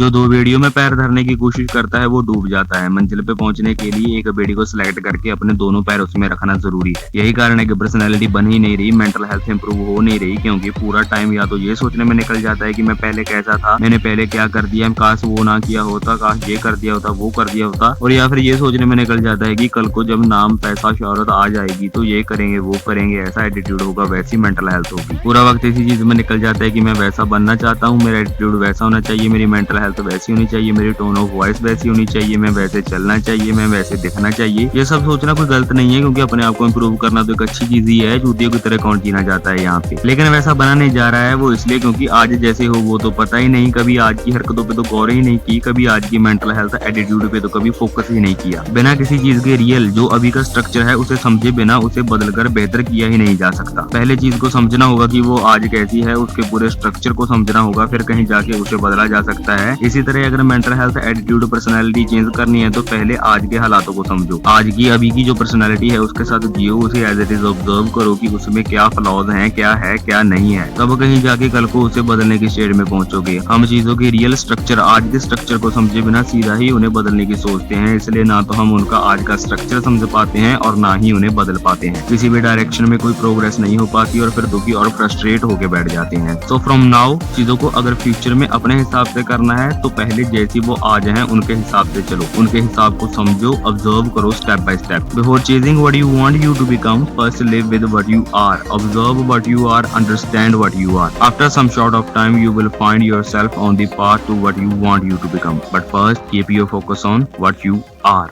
जो दो बेड़ियों में पैर धरने की कोशिश करता है वो डूब जाता है। मंजिल पे पहुंचने के लिए एक बेड़ी को सिलेक्ट करके अपने दोनों पैर उसमें रखना जरूरी है। यही कारण है कि पर्सनैलिटी बन ही नहीं रही, मेंटल हेल्थ इंप्रूव हो नहीं रही, क्योंकि पूरा टाइम या तो ये सोचने में निकल जाता है कि मैं पहले कैसा था, मैंने पहले क्या कर दिया, काश वो ना किया होता, काश ये कर दिया होता, वो कर दिया होता, और या फिर ये सोचने में निकल जाता है कि कल को जब नाम पैसा शोहरत आ जाएगी तो ये करेंगे वो करेंगे, ऐसा एटीट्यूड होगा, वैसी मेंटल हेल्थ होगी। पूरा वक्त इसी चीज में निकल जाता है कि मैं वैसा बनना चाहता हूँ, मेरा एटीट्यूड वैसा होना चाहिए, मेरी मेंटल हेल्थ वैसी होनी चाहिए, मेरी टोन ऑफ वॉइस वैसी होनी चाहिए, मैं वैसे चलना चाहिए, मैं वैसे दिखना चाहिए। ये सब सोचना कोई गलत नहीं है, क्योंकि अपने आप को इम्प्रूव करना तो एक अच्छी चीज ही है। जूतियों की तरह कौन जीना चाहता है यहाँ पे, लेकिन वैसा बना नहीं जा रहा है वो इसलिए क्योंकि आज जैसे हो वो तो पता ही नहीं, कभी आज की हरकतों पे तो गौर ही नहीं की, कभी आज की मेंटल हेल्थ एटीट्यूड पे तो कभी फोकस ही नहीं किया। बिना किसी चीज के रियल जो अभी का स्ट्रक्चर है उसे समझे बिना उसे बदलकर बेहतर किया ही नहीं जा सकता। पहले चीज को समझना होगा कि वो आज कैसी है, उसके पूरे स्ट्रक्चर को समझना होगा, फिर कहीं जाके उसे बदला जा सकता है। इसी तरह अगर mental health attitude personality change करनी है तो पहले आज के हालातों को समझो, आज की अभी की जो पर्सनैलिटी है उसके साथ जियो, उसे एज इट इज ऑब्जर्व करो कि उसमें क्या फ्लॉज हैं, क्या नहीं है, तब कहीं जाके कल को उसे बदलने की स्टेज में पहुंचोगे। हम चीजों के रियल स्ट्रक्चर, आज के स्ट्रक्चर को समझे बिना सीधा ही उन्हें बदलने की सोचते हैं, इसलिए ना तो हम उनका आज का स्ट्रक्चर समझ पाते हैं और ना ही उन्हें बदल पाते हैं। किसी भी डायरेक्शन में कोई प्रोग्रेस नहीं हो पाती और फिर दुखी और फ्रस्ट्रेट होके बैठ जाते हैं। सो फ्रॉम नाउ चीजों को अगर फ्यूचर में अपने हिसाब से करना है तो पहले जैसी वो आज हैं उनके हिसाब से चलो, उनके हिसाब को समझो, ऑब्जर्व करो step by step. Before chasing what you want you to become, first live with what you are, observe what you are, understand what you are. After some short of time you will find yourself on the path to what you want you to become, but first keep your focus on what you are.